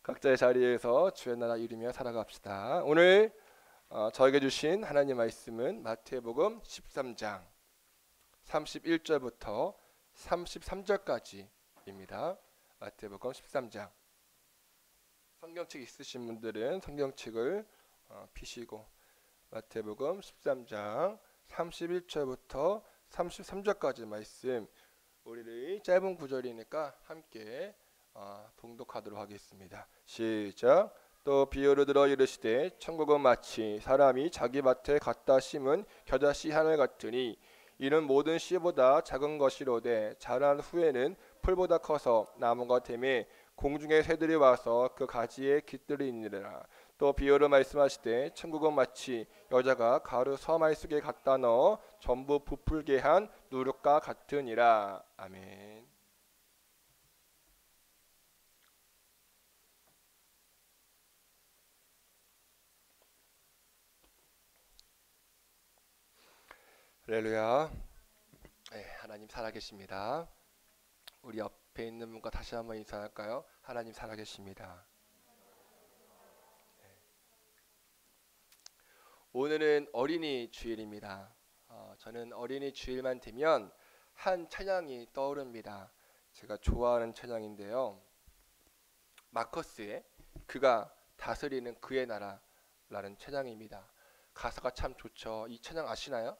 각자의 자리에서 주의 나라 이루며 살아갑시다. 오늘 저에게 주신 하나님 말씀은 마태복음 13장 31절부터 33절까지입니다. 마태복음 13장. 성경책 있으신 분들은 성경책을 피시고 마태복음 13장 31절부터 33절까지 말씀, 우리의 짧은 구절이니까 함께 봉독하도록 하겠습니다. 시작. 또 비유를 들어 이르시되 천국은 마치 사람이 자기 밭에 갖다 심은 겨자씨 하늘 같으니 이는 모든 씨보다 작은 것이로되 자란 후에는 풀보다 커서 나무가 되매 공중의 새들이 와서 그 가지에 깃들이니라. 또 비유를 말씀하시되 천국은 마치 여자가 가루 서말 속에 갖다 넣어 전부 부풀게 한 누룩과 같으니라. 아멘. 할렐루야. 네, 하나님 살아계십니다. 우리 옆에 있는 분과 다시 한번 인사할까요? 하나님 살아계십니다. 오늘은 어린이 주일입니다. 저는 어린이 주일만 되면 한 찬양이 떠오릅니다. 제가 좋아하는 찬양인데요. 마커스의 그가 다스리는 그의 나라라는 찬양입니다. 가사가 참 좋죠. 이 찬양 아시나요?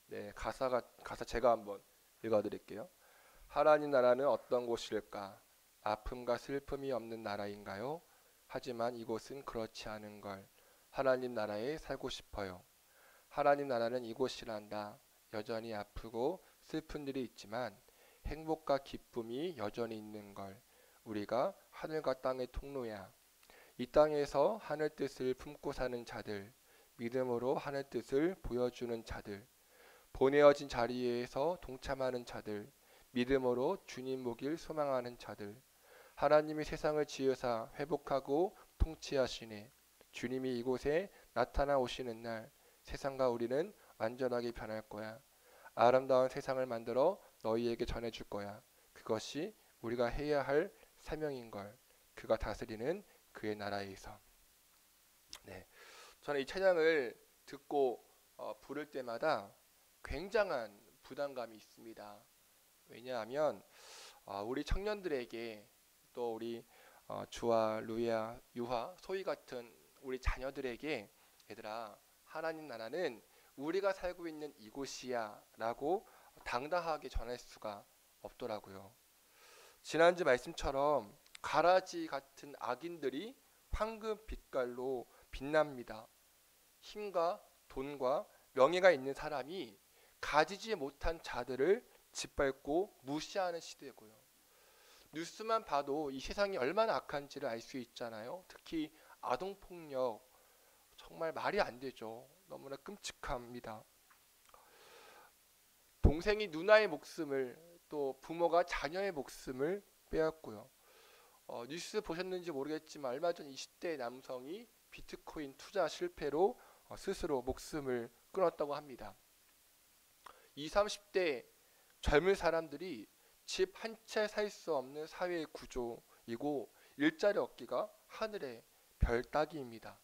네, 가사 제가 한번 읽어드릴게요. 하나님 나라는 어떤 곳일까? 아픔과 슬픔이 없는 나라인가요? 하지만 이곳은 그렇지 않은 걸. 하나님 나라에 살고 싶어요. 하나님 나라는 이곳이란다. 여전히 아프고 슬픈 일이 있지만 행복과 기쁨이 여전히 있는 걸. 우리가 하늘과 땅의 통로야. 이 땅에서 하늘 뜻을 품고 사는 자들, 믿음으로 하늘 뜻을 보여주는 자들, 보내어진 자리에서 동참하는 자들, 믿음으로 주님 보길 소망하는 자들, 하나님이 세상을 지으사 회복하고 통치하시네. 주님이 이곳에 나타나 오시는 날 세상과 우리는 완전하게 변할 거야. 아름다운 세상을 만들어 너희에게 전해줄 거야. 그것이 우리가 해야 할 사명인 걸. 그가 다스리는 그의 나라에서. 네, 저는 이 찬양을 듣고 부를 때마다 굉장한 부담감이 있습니다. 왜냐하면 우리 청년들에게, 또 우리 주아, 루이아, 유하, 소희 같은 우리 자녀들에게, 얘들아, 하나님 나라는 우리가 살고 있는 이곳이야 라고 당당하게 전할 수가 없더라고요. 지난주 말씀처럼 가라지 같은 악인들이 황금 빛깔로 빛납니다. 힘과 돈과 명예가 있는 사람이 가지지 못한 자들을 짓밟고 무시하는 시대고요. 뉴스만 봐도 이 세상이 얼마나 악한지를 알 수 있잖아요. 특히 아동폭력, 정말 말이 안 되죠. 너무나 끔찍합니다. 동생이 누나의 목숨을, 또 부모가 자녀의 목숨을 빼앗고요. 뉴스 보셨는지 모르겠지만 얼마 전 20대 남성이 비트코인 투자 실패로 스스로 목숨을 끊었다고 합니다. 20, 30대 젊은 사람들이 집 한 채 살 수 없는 사회의 구조이고 일자리 얻기가 하늘의 별 따기입니다.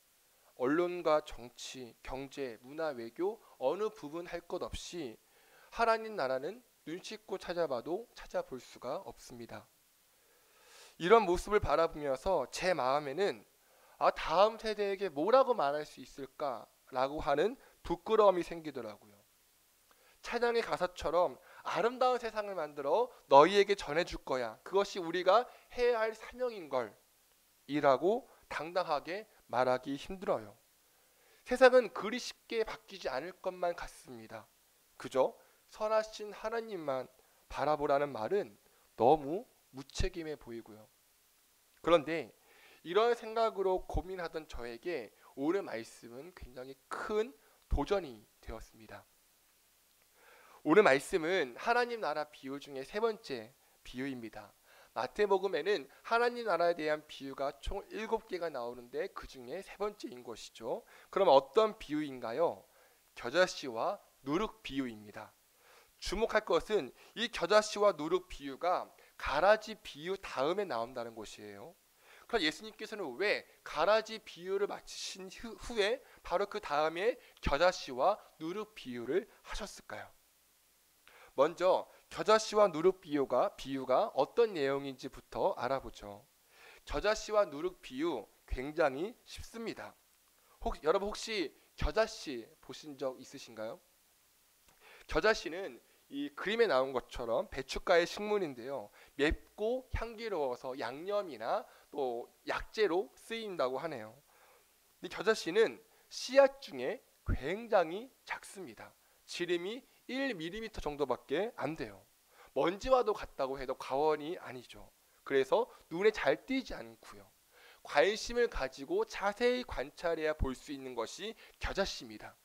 언론과 정치, 경제, 문화, 외교 어느 부분 할 것 없이 하나님 나라는 눈 씻고 찾아봐도 찾아볼 수가 없습니다. 이런 모습을 바라보면서 제 마음에는 다음 세대에게 뭐라고 말할 수 있을까라고 하는 부끄러움이 생기더라고요. 찬양의 가사처럼 아름다운 세상을 만들어 너희에게 전해줄 거야. 그것이 우리가 해야 할 사명인 걸 이라고 당당하게 말하기 힘들어요. 세상은 그리 쉽게 바뀌지 않을 것만 같습니다. 그저 선하신 하나님만 바라보라는 말은 너무 무책임해 보이고요. 그런데 이런 생각으로 고민하던 저에게 오늘 말씀은 굉장히 큰 도전이 되었습니다. 오늘 말씀은 하나님 나라 비유 중에 세 번째 비유입니다. 마태복음에는 하나님 나라에 대한 비유가 총 7개가 나오는데 그 중에 세 번째인 것이죠. 그럼 어떤 비유인가요? 겨자씨와 누룩 비유입니다. 주목할 것은 이 겨자씨와 누룩 비유가 가라지 비유 다음에 나온다는 것이에요. 그럼 예수님께서는 왜 가라지 비유를 마치신 후에 바로 그 다음에 겨자씨와 누룩 비유를 하셨을까요? 먼저 겨자씨와 누룩 비유가 어떤 내용인지부터 알아보죠. 겨자씨와 누룩 비유 굉장히 쉽습니다. 여러분 혹시 겨자씨 보신 적 있으신가요? 겨자씨는 이 그림에 나온 것처럼 배춧가의 식물인데요. 맵고 향기로워서 양념이나 또 약재로 쓰인다고 하네요. 이 겨자씨는 씨앗 중에 굉장히 작습니다. 지름이 1mm 정도밖에 안 돼요. 먼지와도 같다고 해도 과언이 아니죠. 그래서 눈에 잘 띄지 않고요. 관심을 가지고 자세히 관찰해야 볼 수 있는 것이 겨자씨입니다.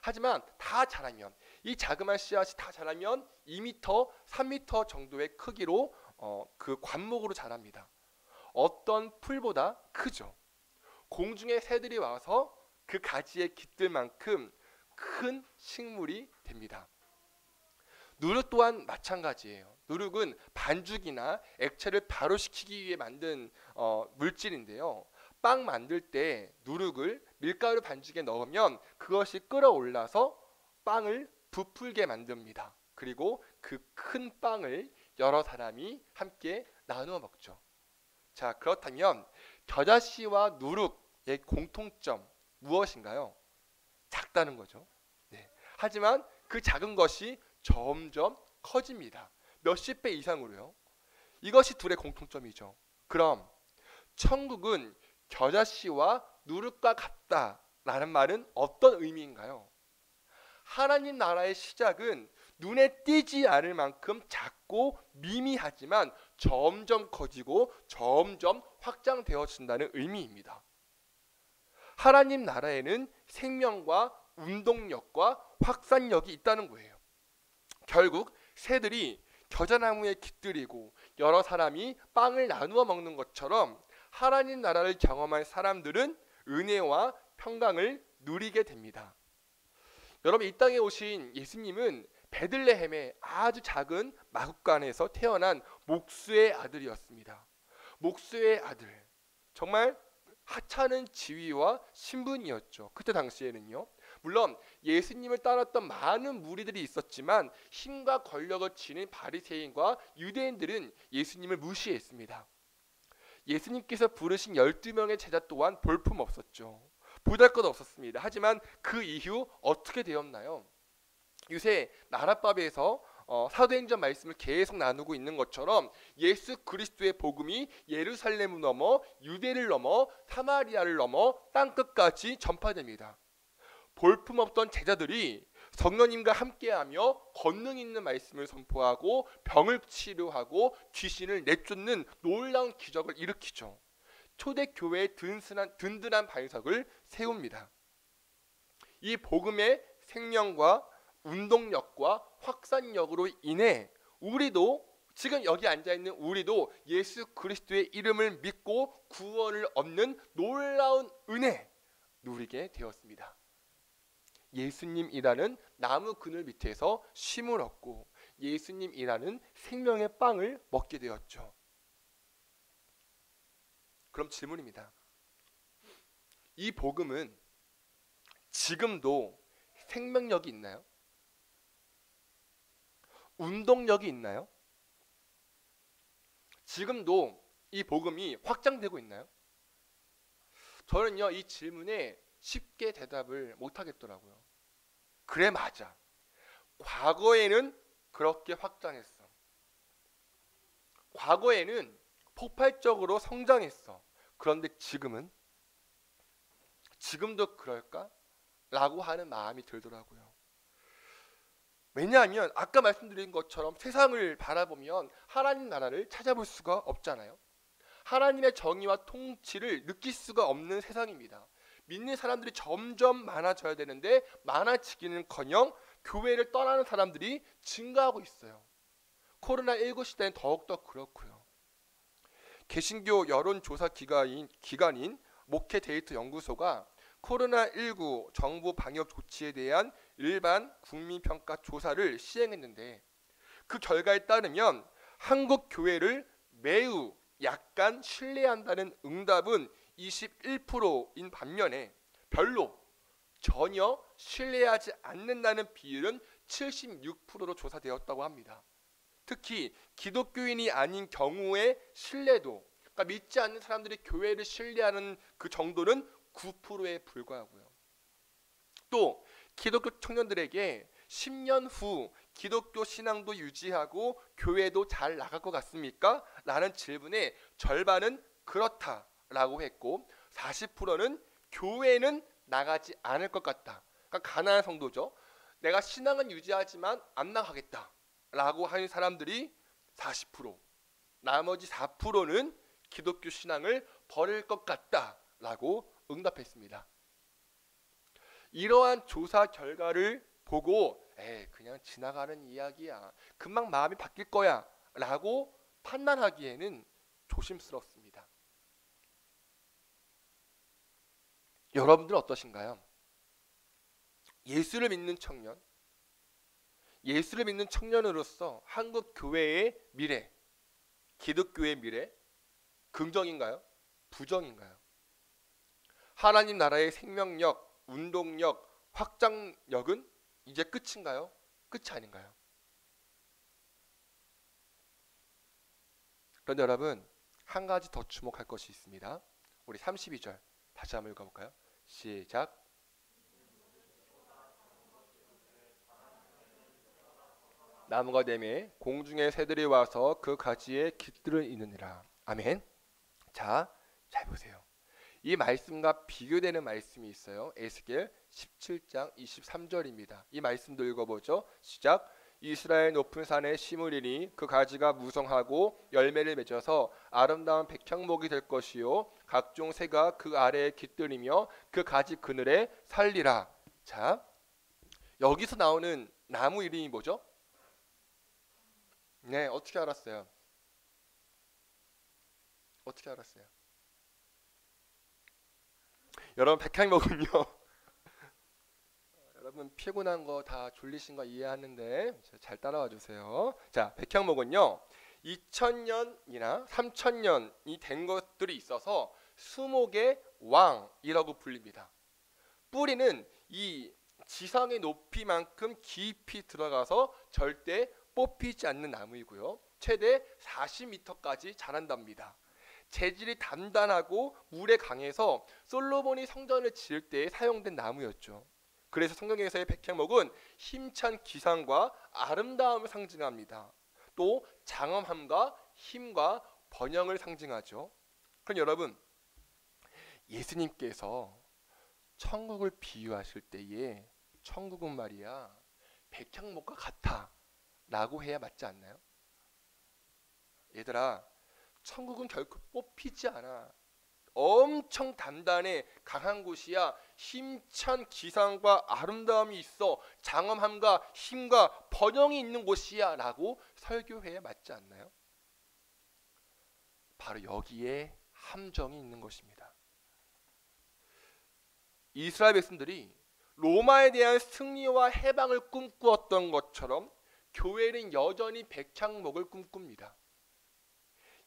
하지만 다 자라면, 이 자그마한 씨앗이 다 자라면 2m, 3m 정도의 크기로 그 관목으로 자랍니다. 어떤 풀보다 크죠. 공중에 새들이 와서 그 가지에 깃들 만큼 큰 식물이 됩니다. 누룩 또한 마찬가지예요. 누룩은 반죽이나 액체를 발효시키기 위해 만든 물질인데요. 빵 만들 때 누룩을 밀가루 반죽에 넣으면 그것이 끓어올라서 빵을 부풀게 만듭니다. 그리고 그 큰 빵을 여러 사람이 함께 나누어 먹죠. 자, 그렇다면 겨자씨와 누룩의 공통점 무엇인가요? 작다는 거죠. 네. 하지만 그 작은 것이 점점 커집니다. 몇십 배 이상으로요. 이것이 둘의 공통점이죠. 그럼 천국은 겨자씨와 누룩과 같다라는 말은 어떤 의미인가요? 하나님 나라의 시작은 눈에 띄지 않을 만큼 작고 미미하지만 점점 커지고 점점 확장되어진다는 의미입니다. 하나님 나라에는 생명과 운동력과 확산력이 있다는 거예요. 결국 새들이 겨자나무에 깃들이고 여러 사람이 빵을 나누어 먹는 것처럼 하나님 나라를 경험한 사람들은 은혜와 평강을 누리게 됩니다. 여러분, 이 땅에 오신 예수님은 베들레헴의 아주 작은 마구간에서 태어난 목수의 아들이었습니다. 목수의 아들, 정말 하찮은 지위와 신분이었죠. 그때 당시에는요. 물론 예수님을 따랐던 많은 무리들이 있었지만 힘과 권력을 지닌 바리새인과 유대인들은 예수님을 무시했습니다. 예수님께서 부르신 12명의 제자 또한 볼품 없었죠. 보잘것 없었습니다. 하지만 그 이후 어떻게 되었나요? 요새 나랏밥에서 사도행전 말씀을 계속 나누고 있는 것처럼 예수 그리스도의 복음이 예루살렘을 넘어 유대를 넘어 사마리아를 넘어 땅끝까지 전파됩니다. 볼품없던 제자들이 성령님과 함께하며 권능 있는 말씀을 선포하고 병을 치료하고 귀신을 내쫓는 놀라운 기적을 일으키죠. 초대교회의 든든한 반석을 세웁니다. 이 복음의 생명과 운동력과 확산력으로 인해 우리도, 지금 여기 앉아있는 우리도 예수 그리스도의 이름을 믿고 구원을 얻는 놀라운 은혜 누리게 되었습니다. 예수님이라는 나무 그늘 밑에서 쉼을 얻고 예수님이라는 생명의 빵을 먹게 되었죠. 그럼 질문입니다. 이 복음은 지금도 생명력이 있나요? 운동력이 있나요? 지금도 이 복음이 확장되고 있나요? 저는요, 이 질문에 쉽게 대답을 못하겠더라고요. 그래, 맞아. 과거에는 그렇게 확장했어. 과거에는 폭발적으로 성장했어. 그런데 지금도 그럴까? 라고 하는 마음이 들더라고요. 왜냐하면 아까 말씀드린 것처럼 세상을 바라보면 하나님 나라를 찾아볼 수가 없잖아요. 하나님의 정의와 통치를 느낄 수가 없는 세상입니다. 믿는 사람들이 점점 많아져야 되는데 많아지기는커녕 교회를 떠나는 사람들이 증가하고 있어요. 코로나19 시대는 더욱더 그렇고요. 개신교 여론조사 기관인 목회데이터 연구소가 코로나19 정부 방역 조치에 대한 일반 국민평가 조사를 시행했는데 그 결과에 따르면 한국 교회를 매우 약간 신뢰한다는 응답은 21%인 반면에 별로, 전혀 신뢰하지 않는다는 비율은 76%로 조사되었다고 합니다. 특히 기독교인이 아닌 경우의 신뢰도, 그러니까 믿지 않는 사람들이 교회를 신뢰하는 그 정도는 9%에 불과하고요. 또 기독교 청년들에게 10년 후 기독교 신앙도 유지하고 교회도 잘 나갈 것 같습니까? 라는 질문에 절반은 그렇다라고 했고 40%는 교회는 나가지 않을 것 같다. 그러니까 가난한 성도죠. 내가 신앙은 유지하지만 안 나가겠다 라고 하는 사람들이 40%, 나머지 4%는 기독교 신앙을 버릴 것 같다라고 응답했습니다. 이러한 조사 결과를 보고 그냥 지나가는 이야기야, 금방 마음이 바뀔 거야 라고 판단하기에는 조심스럽습니다. 여러분들 어떠신가요? 예수를 믿는 청년, 예수를 믿는 청년으로서 한국 교회의 미래, 기독교의 미래, 긍정인가요? 부정인가요? 하나님 나라의 생명력, 운동력, 확장력은 이제 끝인가요? 끝이 아닌가요? 그런데 여러분, 한 가지 더 주목할 것이 있습니다. 우리 32절 다시 한번 읽어볼까요? 시작. 나무가 되매 공중의 새들이 와서 그 가지에 깃들을 이느니라. 아멘. 자, 잘 보세요. 이 말씀과 비교되는 말씀이 있어요. 에스겔 17장 23절입니다. 이 말씀도 읽어보죠. 시작. 이스라엘 높은 산에 심으리니 그 가지가 무성하고 열매를 맺어서 아름다운 백향목이 될 것이요 각종 새가 그 아래에 깃들이며 그 가지 그늘에 살리라. 자, 여기서 나오는 나무 이름이 뭐죠? 네, 어떻게 알았어요? 어떻게 알았어요? 여러분, 백향목은요. 여러분 피곤한 거 다 졸리신 거 이해하는데 잘 따라와 주세요. 자, 백향목은요 2000년이나 3000년이 된 것들이 있어서 수목의 왕이라고 불립니다. 뿌리는 이 지상의 높이만큼 깊이 들어가서 절대 뽑히지 않는 나무이고요. 최대 40m까지 자란답니다. 재질이 단단하고 물에 강해서 솔로몬이 성전을 지을 때 사용된 나무였죠. 그래서 성경에서의 백향목은 힘찬 기상과 아름다움을 상징합니다. 또 장엄함과 힘과 번영을 상징하죠. 그럼 여러분, 예수님께서 천국을 비유하실 때에 천국은 말이야 백향목과 같아 라고 해야 맞지 않나요? 얘들아, 천국은 결코 뽑히지 않아. 엄청 단단해 강한 곳이야. 힘찬 기상과 아름다움이 있어. 장엄함과 힘과 번영이 있는 곳이야 라고 설교해야 맞지 않나요? 바로 여기에 함정이 있는 것입니다. 이스라엘 백성들이 로마에 대한 승리와 해방을 꿈꾸었던 것처럼 교회는 여전히 백향목을 꿈꿉니다.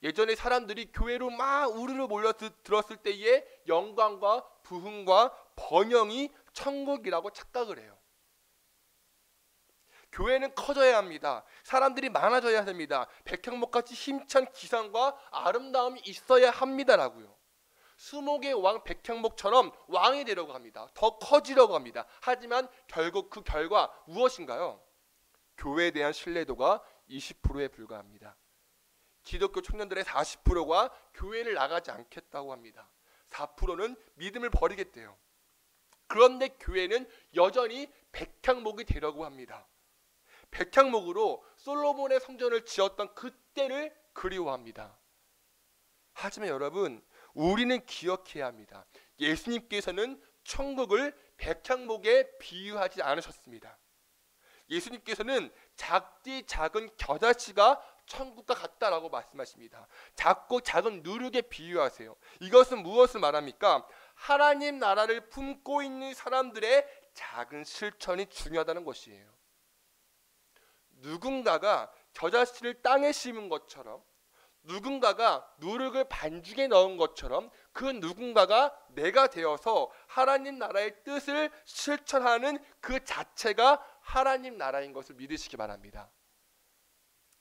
예전에 사람들이 교회로 막 우르르 몰려들었을 때의 영광과 부흥과 번영이 천국이라고 착각을 해요. 교회는 커져야 합니다. 사람들이 많아져야 됩니다. 백향목같이 힘찬 기상과 아름다움이 있어야 합니다라고요. 수목의 왕 백향목처럼 왕이 되려고 합니다. 더 커지려고 합니다. 하지만 결국 그 결과 무엇인가요? 교회에 대한 신뢰도가 20%에 불과합니다. 기독교 청년들의 40%가 교회를 나가지 않겠다고 합니다. 4%는 믿음을 버리겠대요. 그런데 교회는 여전히 백향목이 되려고 합니다. 백향목으로 솔로몬의 성전을 지었던 그때를 그리워합니다. 하지만 여러분, 우리는 기억해야 합니다. 예수님께서는 천국을 백향목에 비유하지 않으셨습니다. 예수님께서는 작디 작은 겨자씨가 천국과 같다라고 말씀하십니다. 작고 작은 누룩에 비유하세요. 이것은 무엇을 말합니까? 하나님 나라를 품고 있는 사람들의 작은 실천이 중요하다는 것이에요. 누군가가 겨자씨를 땅에 심은 것처럼 누군가가 누룩을 반죽에 넣은 것처럼 그 누군가가 내가 되어서 하나님 나라의 뜻을 실천하는 그 자체가 하나님 나라인 것을 믿으시기 바랍니다.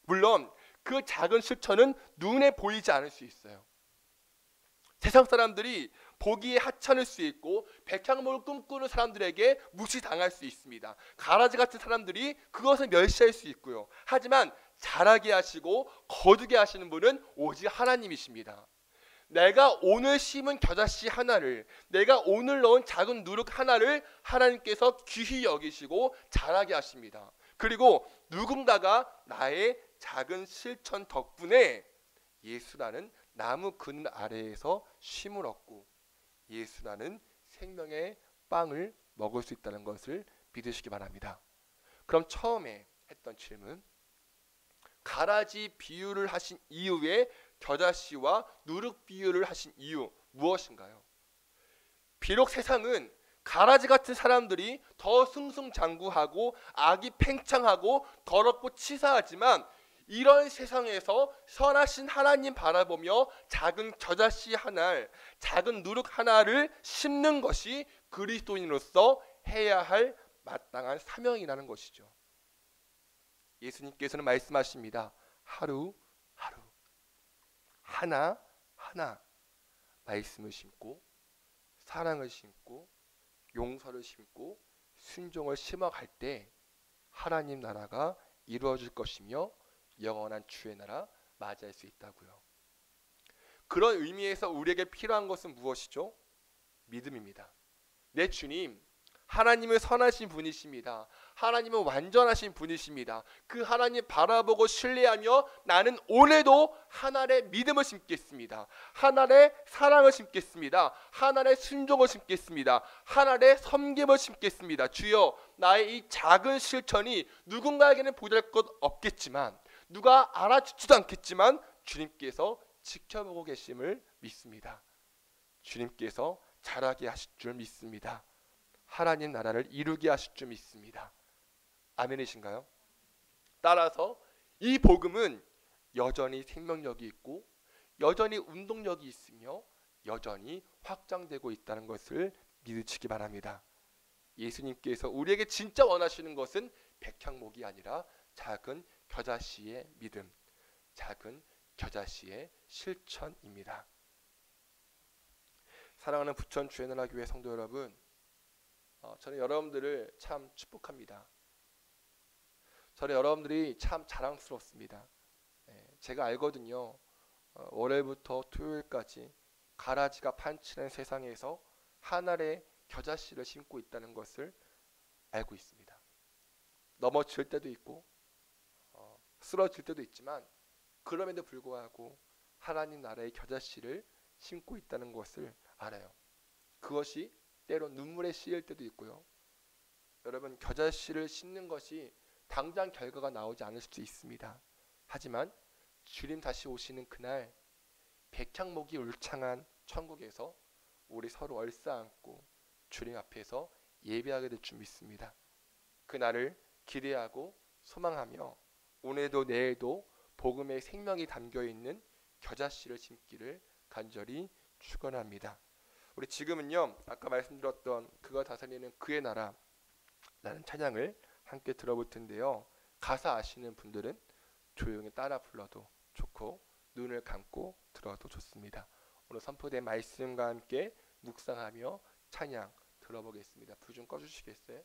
물론 그 작은 실천은 눈에 보이지 않을 수 있어요. 세상 사람들이 보기에 하찮을 수 있고 백향목을 꿈꾸는 사람들에게 무시당할 수 있습니다. 가라지 같은 사람들이 그것을 멸시할 수 있고요. 하지만 자라게 하시고 거두게 하시는 분은 오직 하나님이십니다. 내가 오늘 심은 겨자씨 하나를, 내가 오늘 넣은 작은 누룩 하나를 하나님께서 귀히 여기시고 자라게 하십니다. 그리고 누군가가 나의 작은 실천 덕분에 예수라는 나무 그늘 아래에서 쉼을 얻고 예수라는 생명의 빵을 먹을 수 있다는 것을 믿으시기 바랍니다. 그럼 처음에 했던 질문, 가라지 비유를 하신 이후에 겨자씨와 누룩 비유를 하신 이유 무엇인가요? 비록 세상은 가라지 같은 사람들이 더 승승장구하고 악이 팽창하고 더럽고 치사하지만 이런 세상에서 선하신 하나님 바라보며 작은 겨자씨 하나, 작은 누룩 하나를 심는 것이 그리스도인으로서 해야 할 마땅한 사명이라는 것이죠. 예수님께서는 말씀하십니다. 하루 하루 하나 하나 말씀을 심고 사랑을 심고 용서를 심고 순종을 심어갈 때 하나님 나라가 이루어질 것이며 영원한 주의 나라 맞이할 수 있다고요. 그런 의미에서 우리에게 필요한 것은 무엇이죠? 믿음입니다. 내 주님, 하나님은 선하신 분이십니다. 하나님은 완전하신 분이십니다. 그 하나님 바라보고 신뢰하며 나는 오늘도 하나님의 믿음을 심겠습니다. 하나님의 사랑을 심겠습니다. 하나님의 순종을 심겠습니다. 하나님의 섬김을 심겠습니다. 주여, 나의 이 작은 실천이 누군가에게는 보잘 것 없겠지만, 누가 알아주지도 않겠지만 주님께서 지켜보고 계심을 믿습니다. 주님께서 자라게 하실 줄 믿습니다. 하나님 나라를 이루게 하실 줄 믿습니다. 아멘이신가요? 따라서 이 복음은 여전히 생명력이 있고 여전히 운동력이 있으며 여전히 확장되고 있다는 것을 믿으시기 바랍니다. 예수님께서 우리에게 진짜 원하시는 것은 백향목이 아니라 작은 겨자씨의 믿음, 작은 겨자씨의 실천입니다. 사랑하는 부천 주의나라교회 성도 여러분, 저는 여러분들을 참 축복합니다. 저는 여러분들이 참 자랑스럽습니다. 제가 알거든요. 월요일부터 토요일까지 가라지가 판치는 세상에서 하늘의 겨자씨를 심고 있다는 것을 알고 있습니다. 넘어질 때도 있고 쓰러질 때도 있지만 그럼에도 불구하고 하나님 나라의 겨자씨를 심고 있다는 것을 알아요. 그것이 때로 눈물에 씌일 때도 있고요. 여러분, 겨자씨를 심는 것이 당장 결과가 나오지 않을 수도 있습니다. 하지만 주님 다시 오시는 그날 백향목이 울창한 천국에서 우리 서로 얼싸안고 주님 앞에서 예배하게 될 줄 믿습니다. 그날을 기대하고 소망하며 오늘도 내일도 복음의 생명이 담겨있는 겨자씨를 심기를 간절히 축원합니다. 우리 지금은요, 아까 말씀드렸던 그가 다스리는 그의 나라 라는 찬양을 함께 들어볼 텐데요. 가사 아시는 분들은 조용히 따라 불러도 좋고 눈을 감고 들어도 좋습니다. 오늘 선포된 말씀과 함께 묵상하며 찬양 들어보겠습니다. 불 좀 꺼주시겠어요?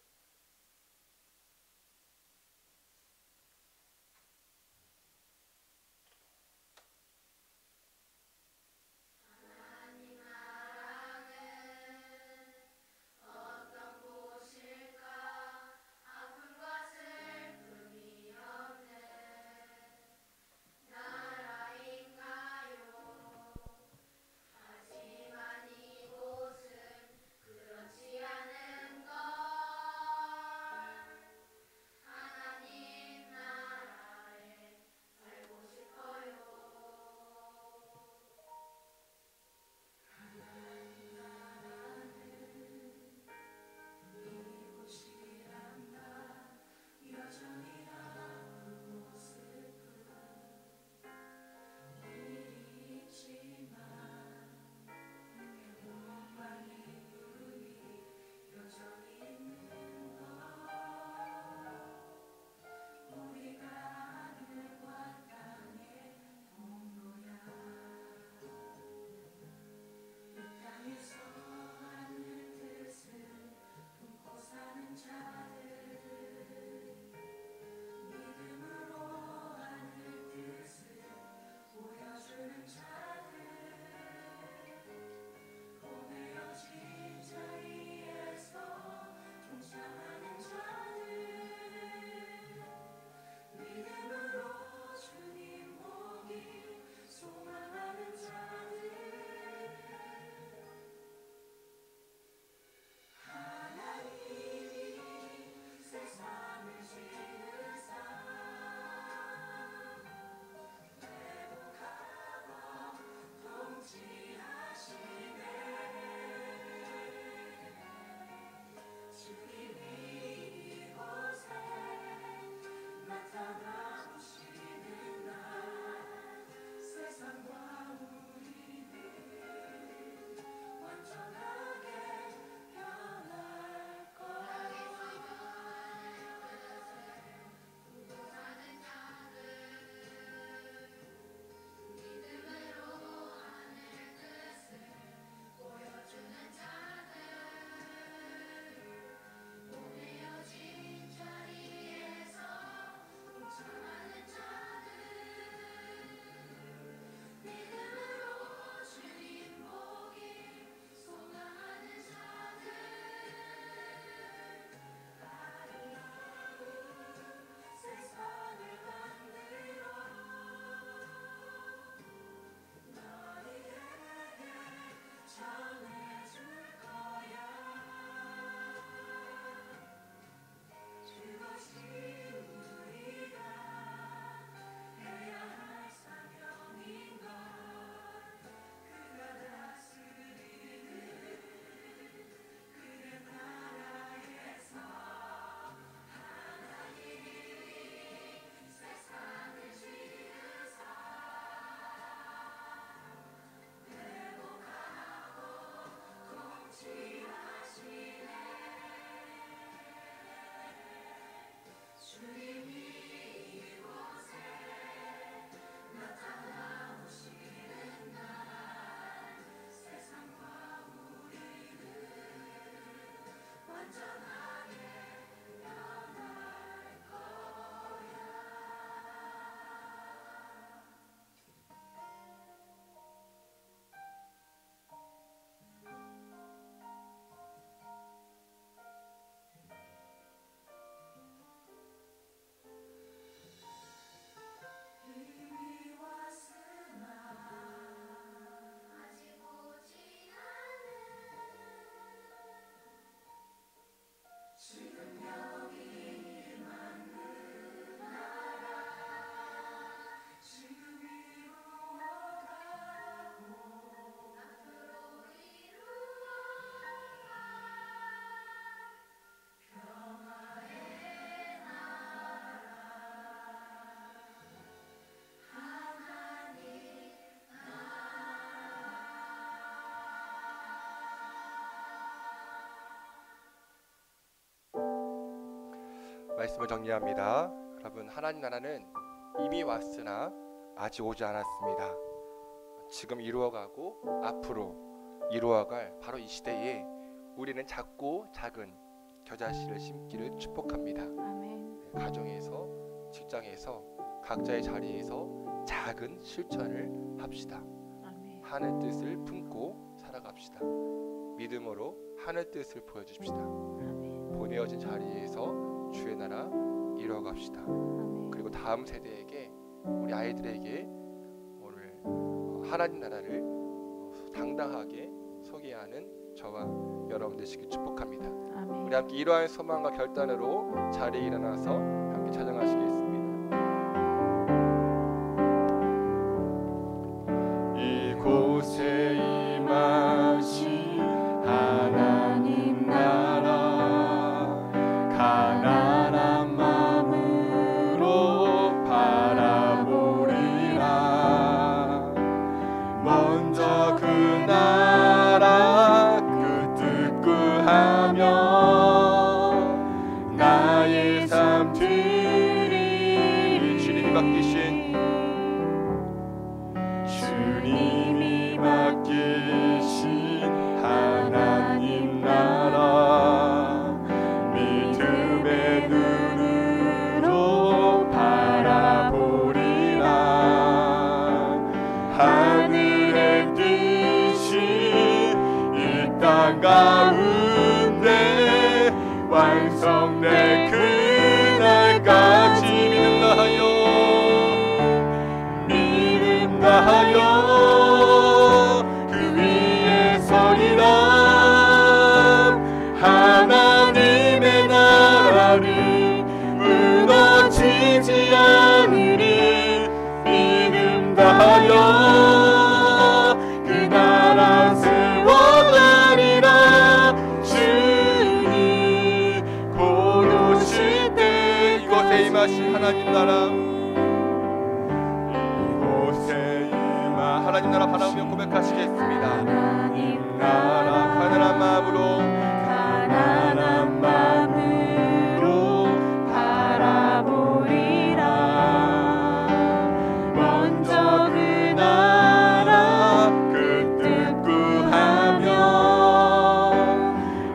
말씀을 정리합니다. 여러분, 하나님 나라는 이미 왔으나 아직 오지 않았습니다. 지금 이루어가고 앞으로 이루어갈 바로 이 시대에 우리는 작고 작은 겨자씨를 심기를 축복합니다. 아멘. 가정에서, 직장에서, 각자의 자리에서 작은 실천을 합시다. 아멘. 하늘 뜻을 품고 살아갑시다. 믿음으로 하늘 뜻을 보여줍시다. 아멘. 보내어진 자리에서 주의 나라 이루어갑시다. 아멘. 그리고 다음 세대에게, 우리 아이들에게 오늘 하나님 나라를 당당하게 소개하는 저와 여러분 되시길 축복합니다. 아멘. 우리 함께 이러한 소망과 결단으로 자리에 일어나서 함께 찬양하시겠습니다. 이곳에 임하신 하나님 나라, 가난한 마음으로 바라보리라. 먼저 그 나라 그 뜻 구하며 나의 삶 드리리. 주님이 맡기신 하나님 나라, 믿음의 눈으로 바라보리라. 하늘의 뜻이 이 땅 가운데 완성될 그날까지 믿음다 하여, 믿음다 하여 그 위에 서리라. 하나님의 나라는 무너지지 않으리. 믿음 다하여 그 나라 세워가리라. 주님 곧 오실 때 이곳에 임하신 하나님 나라, 이곳에 임하 하나님 나라 바라보며 고백하시겠습니다. 하나님 나라, 가난한 마음으로 바라보리라. 먼저 그 나라 그 뜻 구하며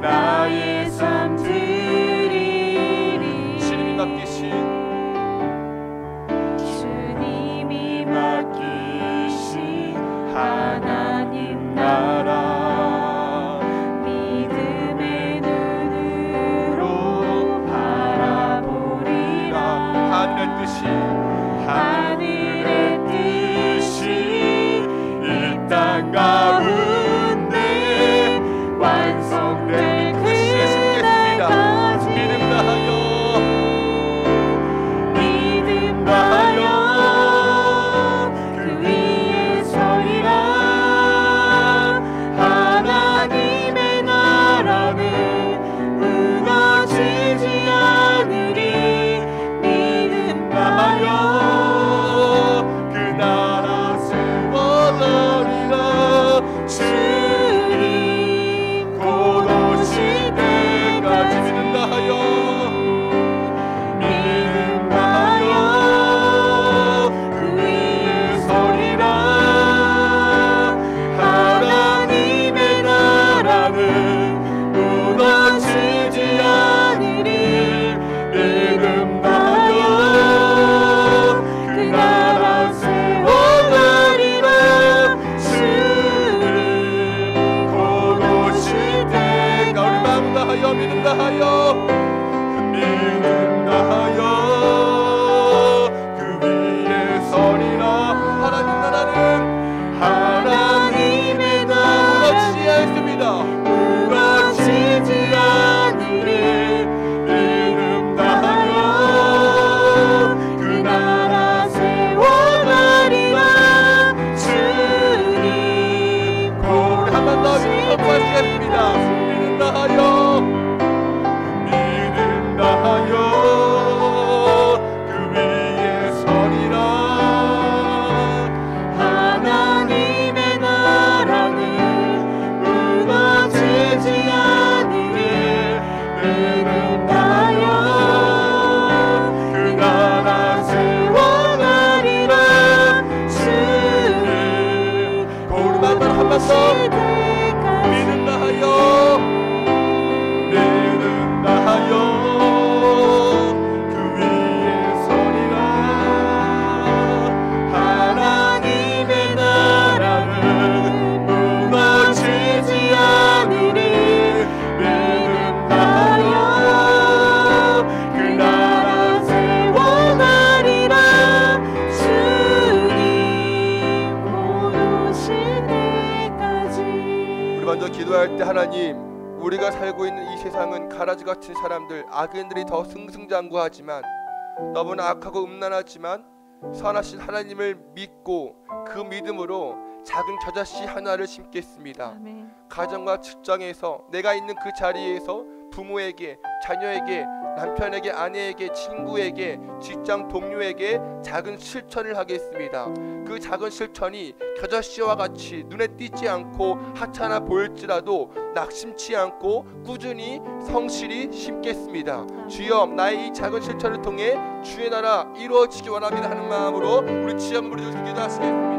나의 삶 드리리. 주님이 맡기신 하나님 나라, 믿음의 눈으로 바라보리라. 하늘의 뜻이 이 땅 가운데 완성될 그날까지 믿음 다하여, 믿음 다하여 그 위에 서리라. 하나님의 나라는 무너지지 않으리. 믿음 다하여 그 나라 세워가리라. 주님 곧 오실 때까지 믿음 다하여, 믿음 다하여 그 위에 서리라. 하나님의 나라는 무너지지 않으리. 믿음 다하여 그 나라 세워가리라. 주님 곧 오실 때가 우리 마음 다하여, 믿음 다하여, 믿음 다하여 그 위에 서리라. 하나님 나라는, 하나님의 나라 무너지지 않습니다. 무너지지 않으리. 믿음 다하여 그 나라 세워가리라. 주님 곧 우리 한 번 더 선포하시겠습니다. 믿음 다하여, 믿음 다하여 그 위에 서리라. 하나님의 나라는 무너지지 않으리. 믿음 다하여 먼저 기도할 때 하나님, 우리가 살고 있는 이 세상은 가라지 같은 사람들, 악인들이 더 승승장구하지만 너무나 악하고 음란하지만 선하신 하나님을 믿고 그 믿음으로 작은 겨자씨 하나를 심겠습니다. 아멘. 가정과 직장에서 내가 있는 그 자리에서 부모에게, 자녀에게, 남편에게, 아내에게, 친구에게, 직장 동료에게 작은 실천을 하겠습니다. 그 작은 실천이 겨자씨와 같이 눈에 띄지 않고 하찮아 보일지라도 낙심치 않고 꾸준히 성실히 심겠습니다. 주여, 나의 이 작은 실천을 통해 주의 나라 이루어지기 원합니다 하는 마음으로 우리 주여 한번 부르짖어 기도하시겠습니다.